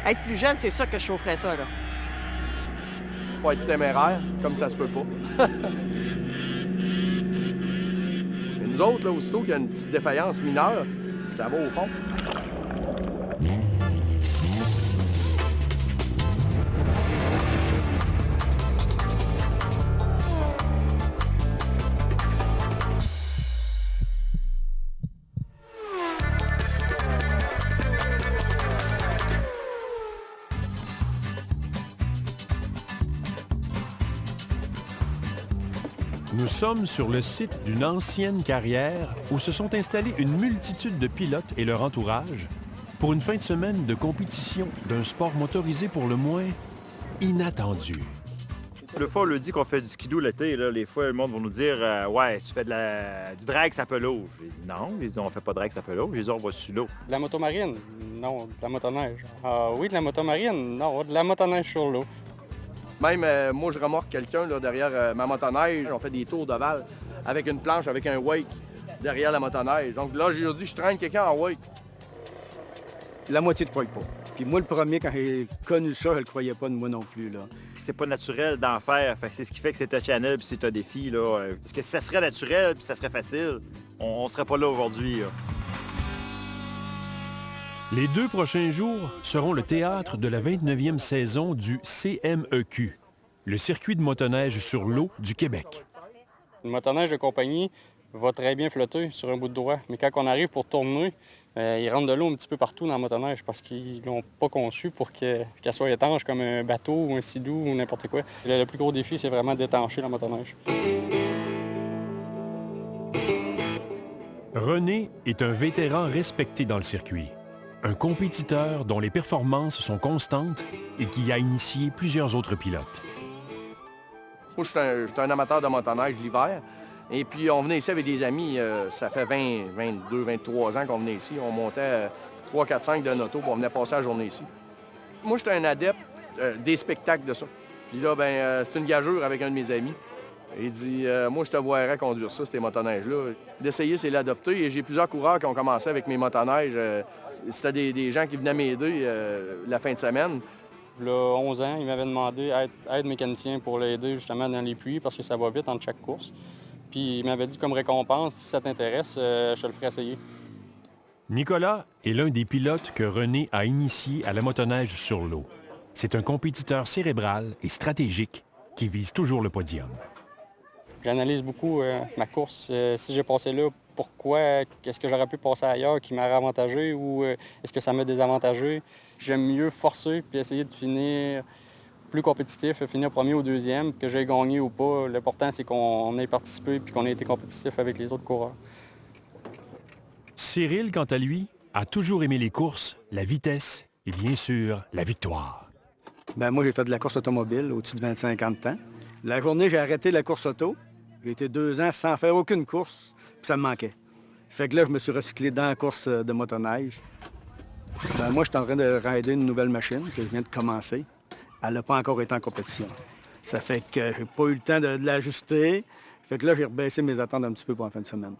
Être plus jeune, c'est ça que je chaufferais ça, là. Faut être téméraire, comme ça se peut pas. Mais nous autres, là, aussitôt qu'il y a une petite défaillance mineure, ça va au fond. Nous sommes sur le site d'une ancienne carrière où se sont installés une multitude de pilotes et leur entourage pour une fin de semaine de compétition d'un sport motorisé pour le moins inattendu. Le fois, on le dit qu'on fait du skidoo l'été, là, les fois, le monde va nous dire ouais, tu fais du drag sa pelouse. J'ai dit non, j'ai dit on fait pas de drag sa pelouse, j'ai dit on va sur l'eau. De la motomarine? Non. De la motoneige? Ah oui, de la motomarine? Non, de la motoneige sur l'eau. Même moi, je remorque quelqu'un là, derrière ma motoneige. On fait des tours d'ovale avec une planche, avec un wake derrière la motoneige. Donc là, j'ai dit, je traîne quelqu'un en wake. La moitié ne croyait pas. Puis moi, le premier, quand j'ai connu ça, je le croyais pas de moi non plus, là. C'est pas naturel d'en faire, fait que c'est ce qui fait que c'est un channel puis c'est un défi, là. Parce que si ça serait naturel puis ça serait facile, on serait pas là aujourd'hui, là. Les 2 prochains jours seront le théâtre de la 29e saison du CMEQ, le circuit de motoneige sur l'eau du Québec. Une motoneige de compagnie va très bien flotter sur un bout de droit, mais quand on arrive pour tourner, il rentre de l'eau un petit peu partout dans la motoneige parce qu'ils l'ont pas conçu pour qu'elle soit étanche comme un bateau ou un sidou ou n'importe quoi. Le plus gros défi, c'est vraiment d'étancher la motoneige. René est un vétéran respecté dans le circuit. Un compétiteur dont les performances sont constantes et qui a initié plusieurs autres pilotes. Moi, je suis un amateur de motoneige l'hiver. Et puis, on venait ici avec des amis. Ça fait 20, 22, 23 ans qu'on venait ici. On montait 3, 4, 5 de notre auto, puis on venait passer la journée ici. Moi, j'étais un adepte des spectacles de ça. Puis là, c'est une gageure avec un de mes amis. Il dit, moi, je te verrais conduire ça, ces motoneiges-là. D'essayer, c'est l'adopter. Et j'ai plusieurs coureurs qui ont commencé avec mes motoneiges. C'était des gens qui venaient m'aider la fin de semaine. Il y a 11 ans, il m'avait demandé aide mécanicien pour l'aider justement dans les pluies parce que ça va vite entre chaque course. Puis il m'avait dit comme récompense, si ça t'intéresse, je te le ferai essayer. Nicolas est l'un des pilotes que René a initié à la motoneige sur l'eau. C'est un compétiteur cérébral et stratégique qui vise toujours le podium. J'analyse beaucoup ma course. Si j'ai passé là, pourquoi? Est-ce que j'aurais pu passer ailleurs qui m'aurait avantagé ou est-ce que ça m'a désavantagé? J'aime mieux forcer puis essayer de finir plus compétitif, finir premier ou deuxième, que j'ai gagné ou pas. L'important, c'est qu'on ait participé puis qu'on ait été compétitif avec les autres coureurs. Cyril, quant à lui, a toujours aimé les courses, la vitesse et bien sûr la victoire. Moi, j'ai fait de la course automobile au-dessus de 25 ans de temps. La journée, j'ai arrêté la course auto. J'ai été 2 ans sans faire aucune course, puis ça me manquait. Fait que là, je me suis recyclé dans la course de motoneige. Moi, je suis en train de rider une nouvelle machine que je viens de commencer. Elle n'a pas encore été en compétition. Ça fait que j'ai pas eu le temps de l'ajuster. Fait que là, j'ai rebaissé mes attentes un petit peu pour la fin de semaine.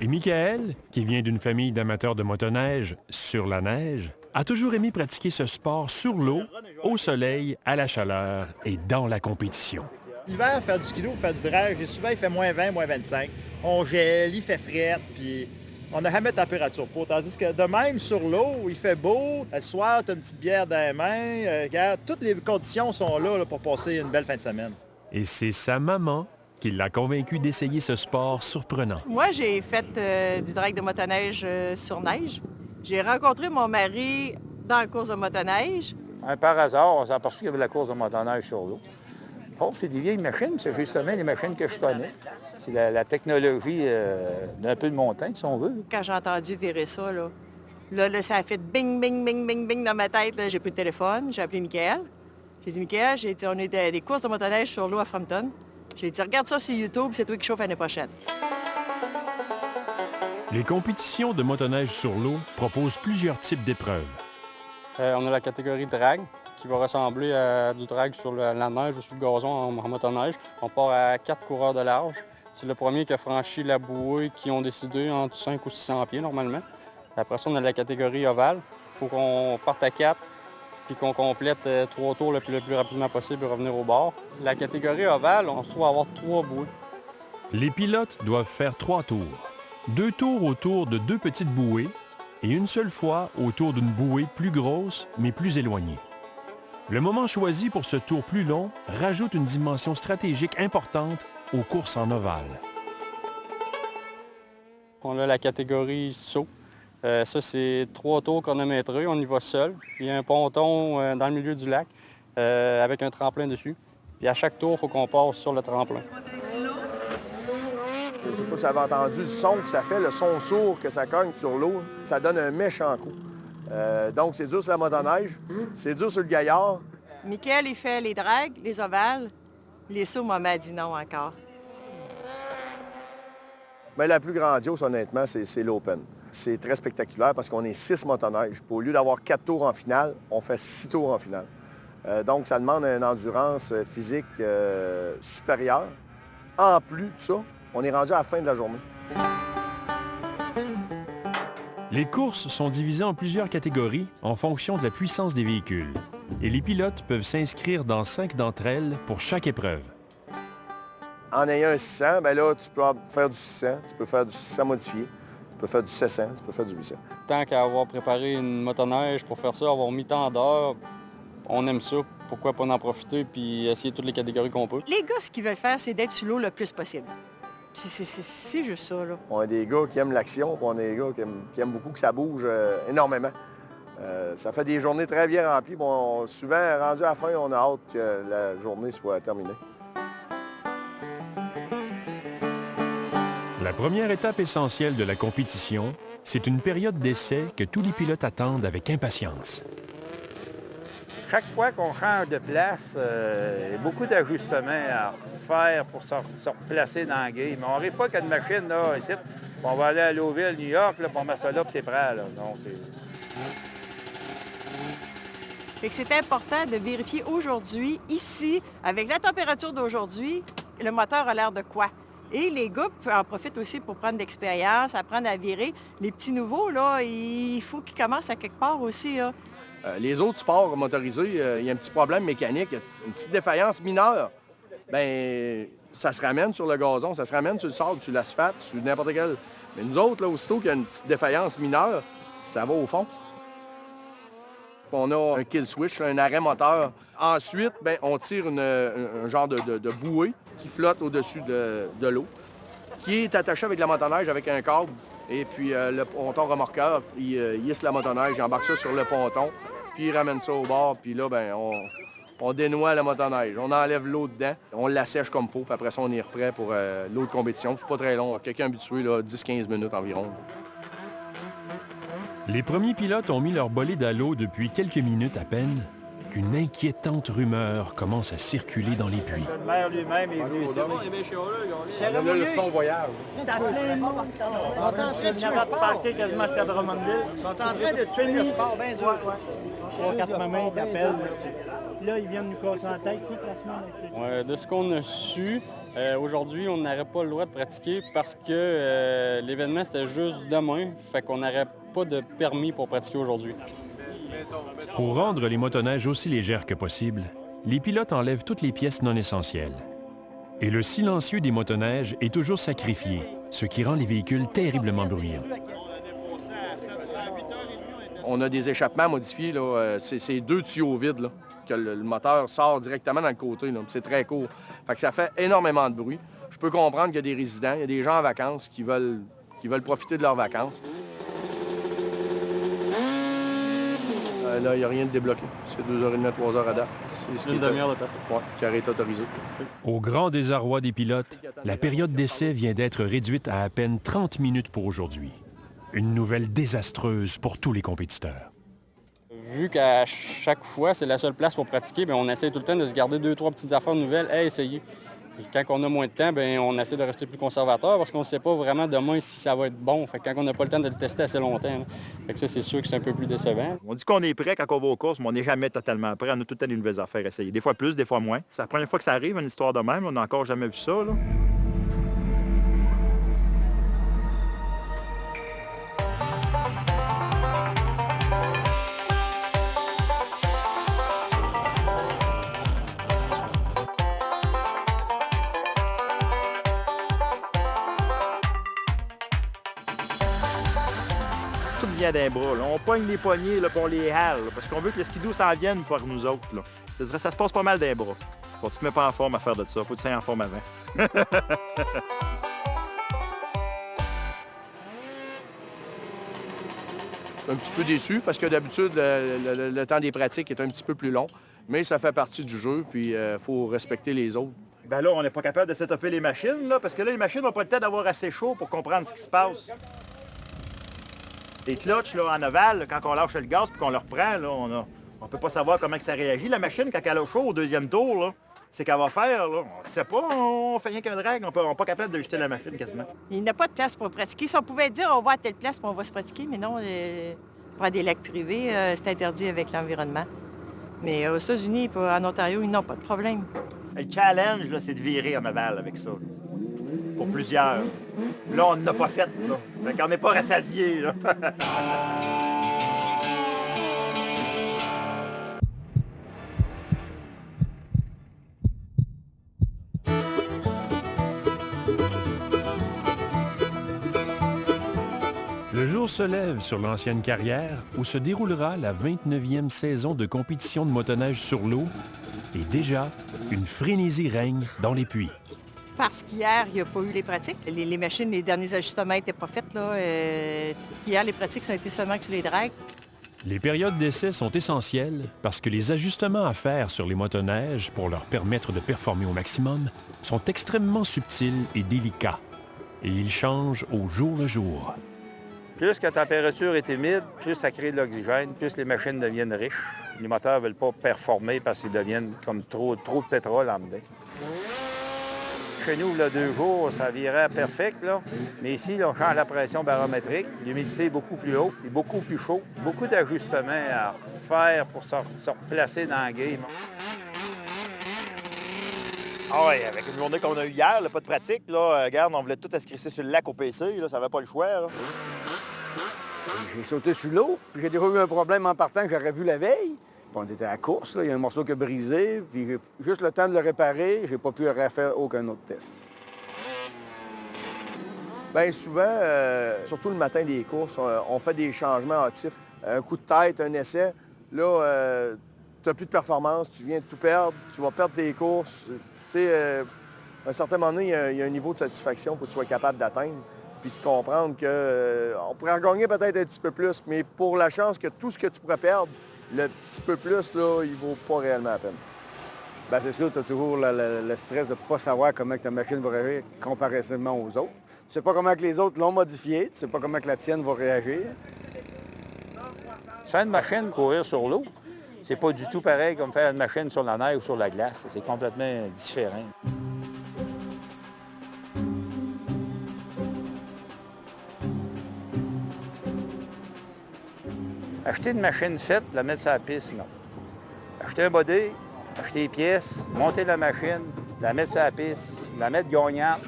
Et Michael, qui vient d'une famille d'amateurs de motoneige sur la neige, a toujours aimé pratiquer ce sport sur l'eau, au soleil, à la chaleur et dans la compétition. L'hiver, faire du skidoo, faire du drag, souvent il fait moins 20, moins 25. On gèle, il fait fret, puis on n'a jamais de température pour. Tandis que de même, sur l'eau, il fait beau. Le soir, tu as une petite bière dans les mains. Regarde, toutes les conditions sont là, pour passer une belle fin de semaine. Et c'est sa maman qui l'a convaincu d'essayer ce sport surprenant. Moi, j'ai fait du drag de motoneige sur neige. J'ai rencontré mon mari dans la course de motoneige. Par hasard, on s'est aperçu qu'il y avait la course de motoneige sur l'eau. Oh, c'est des vieilles machines, c'est justement les machines que je connais. C'est la technologie d'un peu de montagne, si on veut. Quand j'ai entendu virer ça, là, ça a fait bing, bing, bing, bing, bing dans ma tête. Là. J'ai pris le téléphone, j'ai appelé Michael. J'ai dit, Michael, on est des courses de motoneige sur l'eau à Frampton. J'ai dit, regarde ça sur YouTube, c'est toi qui chauffe l'année prochaine. Les compétitions de motoneige sur l'eau proposent plusieurs types d'épreuves. On a la catégorie drag, qui va ressembler à du drag sur la neige ou sur le gazon en motoneige. On part à 4 coureurs de large. C'est le premier qui a franchi la bouée qui ont décidé entre 5 ou 600 pieds normalement. Après ça, on a la catégorie ovale. Il faut qu'on parte à 4 puis qu'on complète 3 tours le plus rapidement possible pour revenir au bord. La catégorie ovale, on se trouve à avoir 3 bouées. Les pilotes doivent faire 3 tours. 2 tours autour de 2 petites bouées et une seule fois autour d'une bouée plus grosse mais plus éloignée. Le moment choisi pour ce tour plus long rajoute une dimension stratégique importante aux courses en ovale. On a la catégorie saut. Ça, c'est 3 tours chronométrés. On y va seul. Il y a un ponton dans le milieu du lac avec un tremplin dessus. Puis à chaque tour, il faut qu'on passe sur le tremplin. Je ne sais pas si vous avez entendu le son que ça fait, le son sourd que ça cogne sur l'eau. Ça donne un méchant coup. Donc, c'est dur sur la motoneige, c'est dur sur le gaillard. Michael, il fait les dragues, les ovales. Les sauts, maman a dit non encore. Mais la plus grandiose, honnêtement, c'est l'Open. C'est très spectaculaire parce qu'on est 6 motoneiges. Puis au lieu d'avoir 4 tours en finale, on fait 6 tours en finale. Donc, ça demande une endurance physique supérieure. En plus de ça, on est rendu à la fin de la journée. Les courses sont divisées en plusieurs catégories en fonction de la puissance des véhicules. Et les pilotes peuvent s'inscrire dans 5 d'entre elles pour chaque épreuve. En ayant un 600, bien là, tu peux faire du 600, tu peux faire du 600 modifié, tu peux faire du 700, tu peux faire du 800. Tant qu'à avoir préparé une motoneige pour faire ça, avoir mis tant d'heures, on aime ça. Pourquoi pas en profiter puis essayer toutes les catégories qu'on peut? Les gars, ce qu'ils veulent faire, c'est d'être sur l'eau le plus possible. C'est juste ça, là. On a des gars qui aiment l'action, puis on a des gars qui aiment beaucoup que ça bouge énormément. Ça fait des journées très bien remplies. Bon, souvent, rendu à la fin, on a hâte que la journée soit terminée. La première étape essentielle de la compétition, c'est une période d'essai que tous les pilotes attendent avec impatience. Chaque fois qu'on change de place, il y a beaucoup d'ajustements à faire pour se replacer dans la game. Mais on n'arrive pas qu'à une machine, là, ici. On va aller à Lowville, New York, là, puis on met ça là, puis c'est prêt, là. Non, Fait que c'est important de vérifier aujourd'hui, ici, avec la température d'aujourd'hui, le moteur a l'air de quoi? Et les gars en profitent aussi pour prendre de l'expérience, apprendre à virer. Les petits nouveaux, là, il faut qu'ils commencent à quelque part aussi, là. Les autres sports motorisés, il y a un petit problème mécanique, une petite défaillance mineure. Bien, ça se ramène sur le gazon, ça se ramène sur le sable, sur l'asphalte, sur n'importe quel. Mais nous autres, là, aussitôt qu'il y a une petite défaillance mineure, ça va au fond. On a un kill switch, un arrêt moteur. Ensuite, bien, on tire un genre de bouée qui flotte au-dessus de l'eau, qui est attaché avec la motoneige avec un câble. Et puis le ponton remorqueur, il hisse la motoneige, il embarque ça sur le ponton, puis il ramène ça au bord, puis là, bien, on dénoie la motoneige. On enlève l'eau dedans, on l'assèche comme il faut, puis après ça, on est prêt pour l'autre compétition. C'est pas très long, quelqu'un habitué, là, 10-15 minutes environ. Les premiers pilotes ont mis leur bolide à l'eau depuis quelques minutes à peine qu'une inquiétante rumeur commence à circuler dans les puits. Le maire lui-même est venu. Là, le son voyage. Ils sont en train de tuer le sport. Quasiment jusqu'à Drummondville. Ils sont en train de tuer le sport, bien dur. 3-4 mamans qui appellent. Là, ils viennent nous casser la tête toute la semaine. De ce qu'on a su, aujourd'hui, on n'aurait pas le droit de pratiquer parce que l'événement, c'était juste demain. Fait qu'on n'aurait pas de permis pour pratiquer aujourd'hui. Pour rendre les motoneiges aussi légères que possible, les pilotes enlèvent toutes les pièces non essentielles. Et le silencieux des motoneiges est toujours sacrifié, ce qui rend les véhicules terriblement bruyants. On a des échappements modifiés, là. C'est 2 tuyaux vides, là, que le moteur sort directement dans le côté, là. C'est très court. Fait que ça fait énormément de bruit. Je peux comprendre qu'il y a des résidents, il y a des gens en vacances qui veulent profiter de leurs vacances. Là, il n'y a rien de débloqué. C'est 2h30, 3h à date. C'est une demi-heure de temps. Oui, qui aurait été autorisé. Au grand désarroi des pilotes, la période d'essai vient d'être réduite à peine 30 minutes pour aujourd'hui. Une nouvelle désastreuse pour tous les compétiteurs. Vu qu'à chaque fois, c'est la seule place pour pratiquer, bien, on essaie tout le temps de se garder 2-3 petites affaires nouvelles à essayer. Puis quand on a moins de temps, bien, on essaie de rester plus conservateur parce qu'on ne sait pas vraiment demain si ça va être bon. Fait que quand on n'a pas le temps de le tester assez longtemps, là. Fait que ça, c'est sûr que c'est un peu plus décevant. On dit qu'on est prêt quand on va aux courses, mais on n'est jamais totalement prêt. On a tout le temps des nouvelles affaires à essayer. Des fois plus, des fois moins. C'est la première fois que ça arrive, une histoire de même. On n'a encore jamais vu ça, là. poignets d'un bras. Là. On pogne les poignets, là, puis on les hale, là, parce qu'on veut que le skidoo s'en vienne par nous autres. Là. Ça se passe pas mal d'un bras. Faut que tu te mets pas en forme à faire de ça. Faut que tu sois en forme avant. Un petit peu déçu parce que d'habitude, le temps des pratiques est un petit peu plus long. Mais ça fait partie du jeu, puis il faut respecter les autres. Ben là, on n'est pas capable de setuper les machines, là, parce que là, les machines n'ont pas le temps d'avoir assez chaud pour comprendre ce qui se passe. Les clutches, là, en ovale, là, quand on lâche le gaz puis qu'on le reprend, là, on peut pas savoir comment que ça réagit. La machine, quand elle a chaud au deuxième tour, là, c'est qu'elle va faire, là. On ne sait pas, on fait rien qu'un drag, on n'est pas capable d'ajuster la machine quasiment. Il n'y a pas de place pour pratiquer. Si on pouvait dire on va à telle place puis on va se pratiquer, mais non, pour des lacs privés, c'est interdit avec l'environnement. Mais aux États-Unis et en Ontario, ils n'ont pas de problème. Le challenge, là, c'est de virer en aval avec ça. Pour plusieurs. Là, on n'a pas fait, là. Fait qu'on n'est pas rassasié, là. Le jour se lève sur l'ancienne carrière où se déroulera la 29e saison de compétition de motoneige sur l'eau et déjà, une frénésie règne dans les puits. Parce qu'hier, il n'y a pas eu les pratiques. Les machines, les derniers ajustements n'étaient pas faits. Là. Hier, les pratiques ont été seulement que sur les drags. Les périodes d'essai sont essentielles parce que les ajustements à faire sur les motoneiges pour leur permettre de performer au maximum sont extrêmement subtils et délicats. Et ils changent au jour le jour. Plus la température est humide, plus ça crée de l'oxygène, plus les machines deviennent riches. Les moteurs ne veulent pas performer parce qu'ils deviennent comme trop de pétrole en dedans. Chez nous, là, 2 jours, ça virait perfect, là. Mais ici, là, on change la pression barométrique. L'humidité est beaucoup plus haute, et beaucoup plus chaud. Beaucoup d'ajustements à faire pour se replacer dans le game. Ah oui, avec une journée qu'on a eue hier, là, pas de pratique, là, regarde, on voulait tout escrisser sur le lac au PC, là, ça n'avait pas le choix. Là. J'ai sauté sur l'eau, puis j'ai déjà eu un problème en partant que j'aurais vu la veille. Puis on était à la course, là, il y a un morceau qui a brisé, puis juste le temps de le réparer, j'ai pas pu refaire aucun autre test. Bien souvent, surtout le matin des courses, on fait des changements hâtifs. Un coup de tête, un essai, là, tu n'as plus de performance, tu viens de tout perdre, tu vas perdre tes courses. Tu sais, à un certain moment donné, il y a un niveau de satisfaction qu'il faut que tu sois capable d'atteindre, puis de comprendre qu'on pourrait en gagner peut-être un petit peu plus, mais pour la chance que tout ce que tu pourrais perdre, le petit peu plus, là, il vaut pas réellement la peine. Bien, c'est sûr, tu as toujours le stress de ne pas savoir comment ta machine va réagir comparativement aux autres. Tu sais pas comment que les autres l'ont modifié, tu sais pas comment que la tienne va réagir. Faire une machine courir sur l'eau, c'est pas du tout pareil comme faire une machine sur la neige ou sur la glace. C'est complètement différent. Acheter une machine faite, la mettre sur la piste, non. Acheter un body, acheter les pièces, monter la machine, la mettre sur la piste, la mettre gagnante,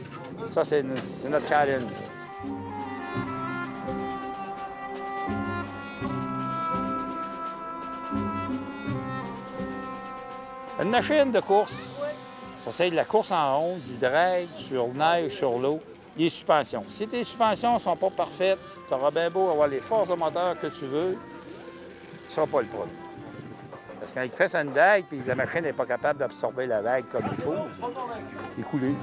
ça, c'est notre challenge. Une machine de course, ça c'est de la course en ronde, du drag, sur neige, sur l'eau, les suspensions. Si tes suspensions ne sont pas parfaites, tu auras bien beau avoir les forces de moteur que tu veux, ne sera pas le problème. Parce que quand il fait une vague et la machine n'est pas capable d'absorber la vague comme il faut, il est coulé.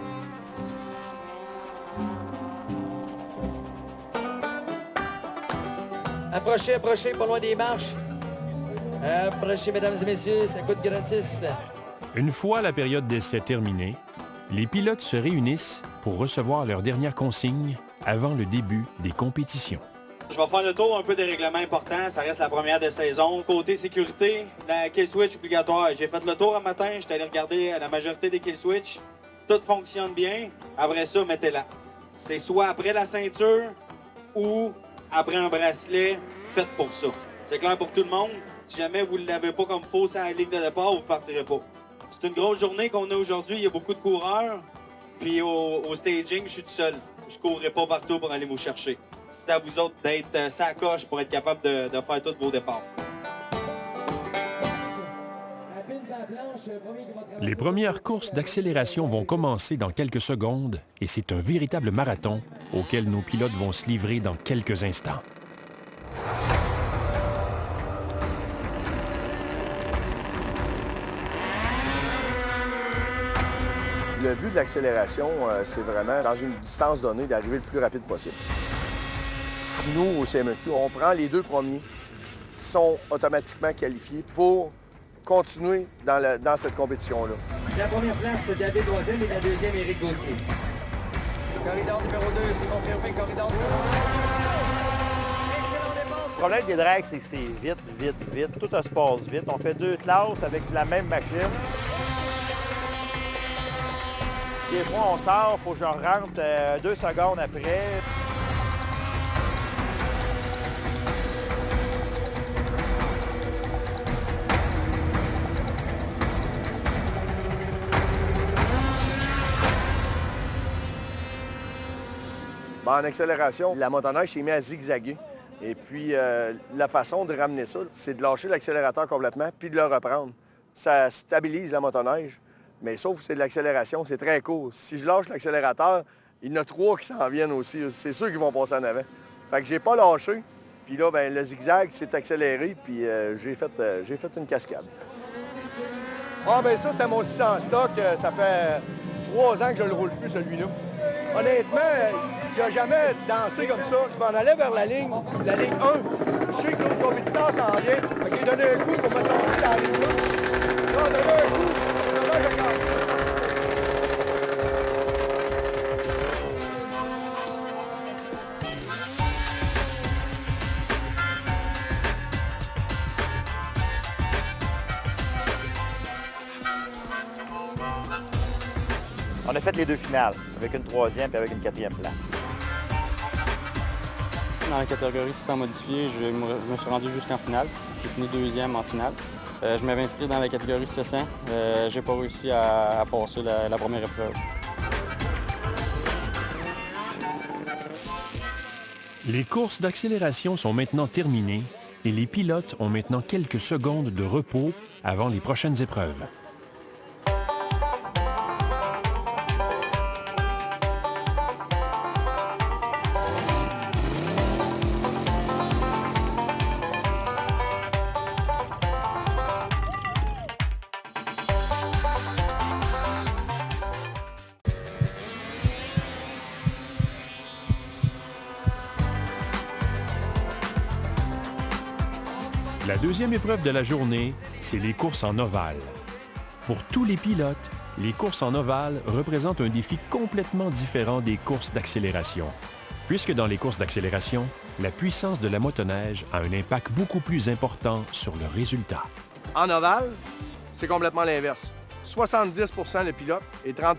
Approchez, approchez, pas loin des marches. Approchez, mesdames et messieurs, ça coûte gratis. Une fois la période d'essai terminée, les pilotes se réunissent pour recevoir leurs dernières consignes avant le début des compétitions. Je vais faire le tour un peu des règlements importants. Ça reste la première de saison. Côté sécurité, la kill switch obligatoire. J'ai fait le tour un matin. J'étais allé regarder la majorité des kill switch. Tout fonctionne bien. Après ça, mettez-la. C'est soit après la ceinture ou après un bracelet fait pour ça. C'est clair pour tout le monde. Si jamais vous ne l'avez pas comme faut sur la ligne de départ, vous ne partirez pas. C'est une grosse journée qu'on a aujourd'hui. Il y a beaucoup de coureurs. Puis au staging, je suis tout seul. Je ne courrai pas partout pour aller vous chercher. C'est à vous autres d'être sacoche pour être capable de faire tous vos départs. Les premières courses d'accélération vont commencer dans quelques secondes et c'est un véritable marathon auquel nos pilotes vont se livrer dans quelques instants. Le but de l'accélération, c'est vraiment, dans une distance donnée, d'arriver le plus rapide possible. Nous, au CMEQ, on prend les 2 premiers qui sont automatiquement qualifiés pour continuer dans cette compétition-là. La première place, c'est David Loisel et la deuxième, Éric Gauthier. Corridor numéro 2, c'est confirmé. Corridor numéro 2. Excellent départ. Le problème des drags, c'est que c'est vite, vite, vite. Tout se passe vite. On fait 2 classes avec la même machine. Des fois, on sort, il faut que je rentre 2 secondes après. En accélération, la motoneige s'est mise à zigzaguer. Et puis, la façon de ramener ça, c'est de lâcher l'accélérateur complètement puis de le reprendre. Ça stabilise la motoneige, mais sauf que c'est de l'accélération, c'est très court. Si je lâche l'accélérateur, il y en a 3 qui s'en viennent aussi. C'est sûr qu'ils vont passer en avant. Fait que j'ai pas lâché. Puis là, le zigzag s'est accéléré, puis j'ai fait une cascade. Ah, ça, c'était mon 600 stock. Ça fait 3 ans que je le roule plus, celui-là. Honnêtement, il n'a jamais dansé comme ça. Je m'en allais vers la ligne 1. Je sais que l'autre compétiteur s'en vient. Fait que j'ai donné un coup pour me lancer dans la ligne 1. J'ai donné un coup, vraiment, j'ai gagné. On a fait les 2 finales, avec une 3e et avec une 4e place. Dans la catégorie 600 modifié, je me suis rendu jusqu'en finale. J'ai fini 2e en finale. Je m'avais inscrit dans la catégorie 700. J'ai pas réussi à passer la première épreuve. Les courses d'accélération sont maintenant terminées et les pilotes ont maintenant quelques secondes de repos avant les prochaines épreuves. La deuxième épreuve de la journée, c'est les courses en ovale. Pour tous les pilotes, les courses en ovale représentent un défi complètement différent des courses d'accélération, puisque dans les courses d'accélération, la puissance de la motoneige a un impact beaucoup plus important sur le résultat. En ovale, c'est complètement l'inverse. 70 le pilote et 30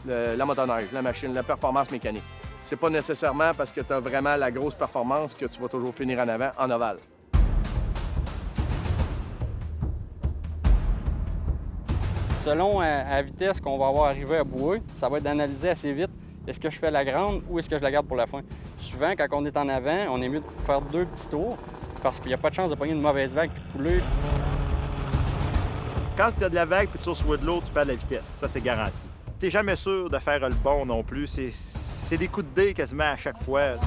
la motoneige, la machine, la performance mécanique. C'est pas nécessairement parce que tu as vraiment la grosse performance que tu vas toujours finir en avant en ovale. Selon la vitesse qu'on va avoir arrivé à bouer, ça va être d'analyser assez vite. Est-ce que je fais la grande ou est-ce que je la garde pour la fin? Souvent, quand on est en avant, on est mieux de faire 2 petits tours parce qu'il n'y a pas de chance de pogner une mauvaise vague et couler. Quand tu as de la vague et tu reçois de l'eau, tu perds de la vitesse. Ça, c'est garanti. Tu n'es jamais sûr de faire le bon non plus. C'est des coups de dés quasiment à chaque fois.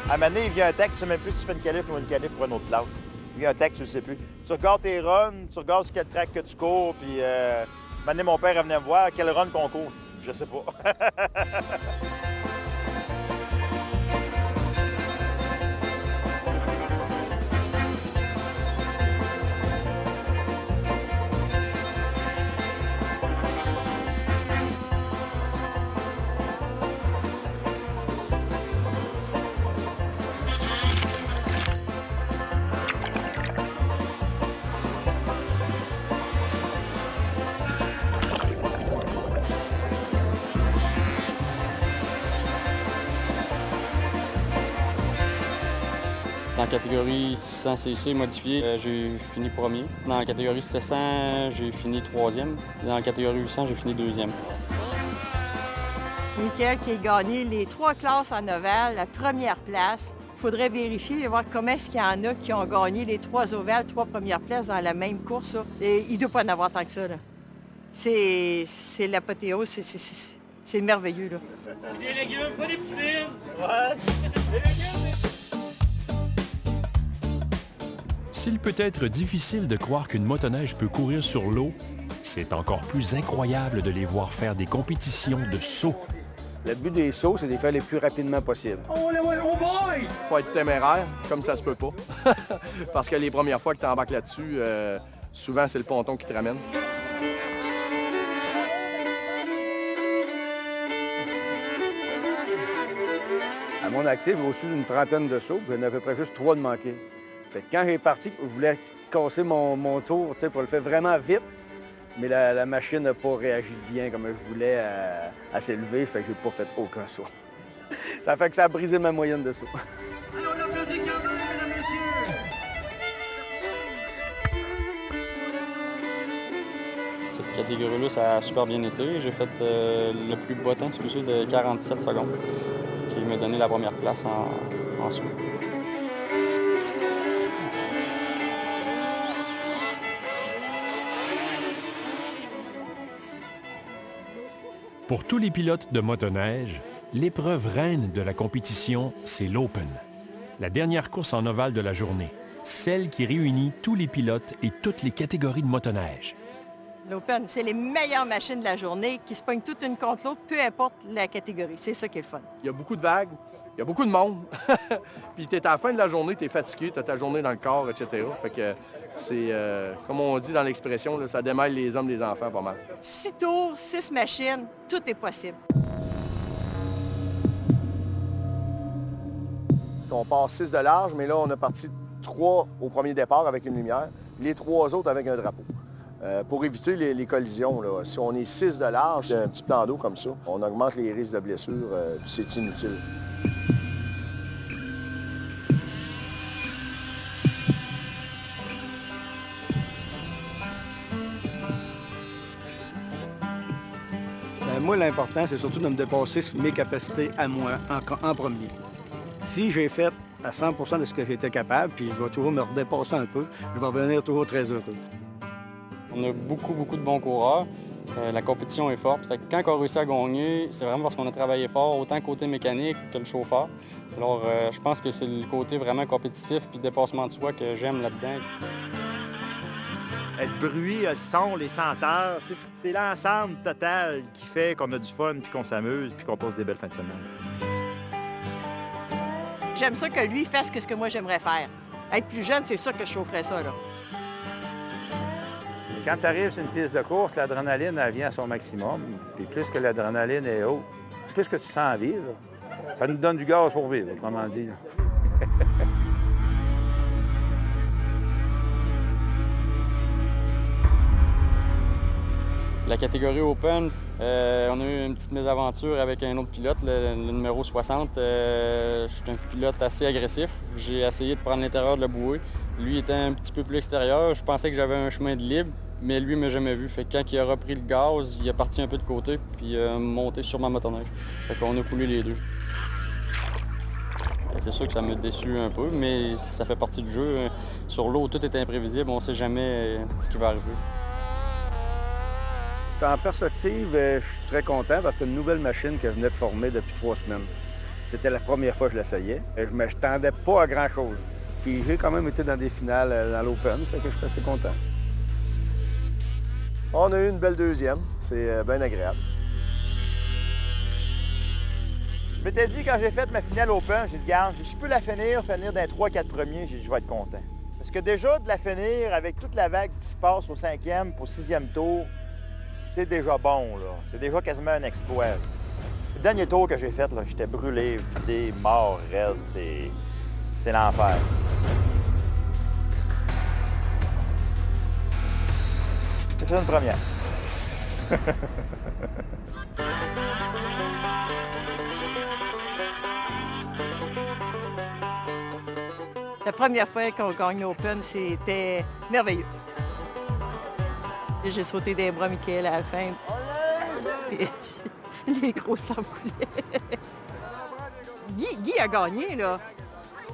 À un moment donné, il vient un tech, tu ne sais même plus si tu fais une qualif ou une qualif pour un autre classe. Il vient un tech, tu ne sais plus. Tu regardes tes runs, tu regardes sur quel track que tu cours, puis un moment donné, mon père venait me voir quel run qu'on court. Je sais pas. Dans la catégorie 600 cc modifié, j'ai fini premier. Dans la catégorie 700, j'ai fini 3e. Dans la catégorie 800, j'ai fini 2e. Si Michael qui a gagné les 3 classes en ovale, la première place. Il faudrait vérifier et voir comment est-ce qu'il y en a qui ont gagné les 3 ovales, 3 premières places dans la même course. Là. Et il ne doit pas en avoir tant que ça. Là. C'est l'apothéose, c'est merveilleux. Là. Des légumes, pas des poutines! S'il peut être difficile de croire qu'une motoneige peut courir sur l'eau, c'est encore plus incroyable de les voir faire des compétitions de saut. Le but des sauts, c'est de les faire les plus rapidement possible. Oh boy! Faut être téméraire, comme ça se peut pas. Parce que les premières fois que tu embarques là-dessus, souvent, c'est le ponton qui te ramène. À mon actif, j'ai au-dessus d'une trentaine de sauts, puis j'en ai à peu près juste 3 de manqués. Fait que quand j'ai parti, je voulais casser mon tour pour le faire vraiment vite, mais la machine n'a pas réagi bien comme je voulais à s'élever, fait que j'ai pas fait aucun saut. Ça fait que ça a brisé ma moyenne de saut. Allez, on applaudit quand même, mesdames et messieurs! Cette catégorie-là, ça a super bien été. J'ai fait le plus bas temps, de 47 secondes, qui m'a donné la première place en saut. Pour tous les pilotes de motoneige, l'épreuve reine de la compétition, c'est l'Open. La dernière course en ovale de la journée, celle qui réunit tous les pilotes et toutes les catégories de motoneige. L'Open, c'est les meilleures machines de la journée qui se pognent toutes une contre l'autre, peu importe la catégorie. C'est ça qui est le fun. Il y a beaucoup de vagues, il y a beaucoup de monde. Puis tu es à la fin de la journée, tu es fatigué, tu as ta journée dans le corps, etc. Fait que c'est, comme on dit dans l'expression, là, ça démêle les hommes des enfants pas mal. 6 tours, 6 machines, tout est possible. On part 6 de large, mais là, on a parti 3 au premier départ avec une lumière, les 3 autres avec un drapeau. Pour éviter les collisions, là, si on est 6 de large, un petit plan d'eau comme ça, on augmente les risques de blessures, puis c'est inutile. Moi, l'important, c'est surtout de me dépasser mes capacités à moi en premier. Si j'ai fait à 100 de ce que j'étais capable, puis je vais toujours me redépasser un peu, je vais revenir toujours très heureux. On a beaucoup de bons coureurs. La compétition est forte. Fait que quand on réussit à gagner, c'est vraiment parce qu'on a travaillé fort, autant côté mécanique que le chauffeur. Alors, je pense que c'est le côté vraiment compétitif puis dépassement de soi que j'aime là-dedans. Le bruit, le son, les senteurs, c'est l'ensemble total qui fait qu'on a du fun, puis qu'on s'amuse, puis qu'on passe des belles fins de semaine. J'aime ça que lui fasse ce que moi j'aimerais faire. Être plus jeune, c'est sûr que je chaufferais ça, là. Quand tu arrives sur une piste de course, l'adrénaline, elle vient à son maximum. Puis plus que l'adrénaline est haute, plus que tu sens vivre, ça nous donne du gaz pour vivre, autrement dit. La catégorie Open, on a eu une petite mésaventure avec un autre pilote, le numéro 60. Je suis un pilote assez agressif. J'ai essayé de prendre l'intérieur de la bouée. Lui était un petit peu plus extérieur. Je pensais que j'avais un chemin de libre, mais lui ne m'a jamais vu. Fait que quand il a repris le gaz, il est parti un peu de côté, puis il a monté sur ma motoneige. Fait qu'on a coulé les deux. C'est sûr que ça m'a déçu un peu, mais ça fait partie du jeu. Sur l'eau, tout est imprévisible. On ne sait jamais ce qui va arriver. En perspective, je suis très content parce que c'est une nouvelle machine que je venais de former depuis 3 semaines. C'était la première fois que je l'essayais. Je ne m'attendais pas à grand-chose. Puis j'ai quand même été dans des finales dans l'Open, fait que je suis assez content. On a eu une belle deuxième, c'est bien agréable. Je m'étais dit, quand j'ai fait ma finale Open, j'ai dit, regarde, je peux la finir dans les 3-4 premiers, je vais être content. Parce que déjà, de la finir avec toute la vague qui se passe au 5e, au 6e tour, c'est déjà bon, là. C'est déjà quasiment un exploit. Le dernier tour que j'ai fait, là, j'étais brûlé, vidé, mort, raide. C'est l'enfer. C'est ça une première. La première fois qu'on gagne l'Open, c'était merveilleux. J'ai sauté des bras Michael à la fin. Puis, Les grosses lampes coulaient. Guy a gagné, là.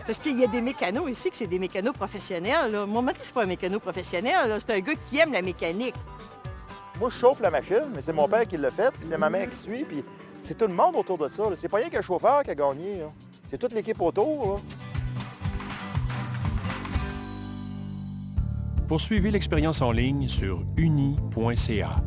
Parce qu'il y a des mécanos ici que c'est des mécanos professionnels, là. Mon mari, c'est pas un mécano professionnel, là. C'est un gars qui aime la mécanique. Moi, je chauffe la machine, mais c'est mon père qui l'a fait, puis c'est ma mère qui suit, puis c'est tout le monde autour de ça. Là. C'est pas rien qu'un chauffeur qui a gagné. Là. C'est toute l'équipe autour. Là. Poursuivez l'expérience en ligne sur uni.ca.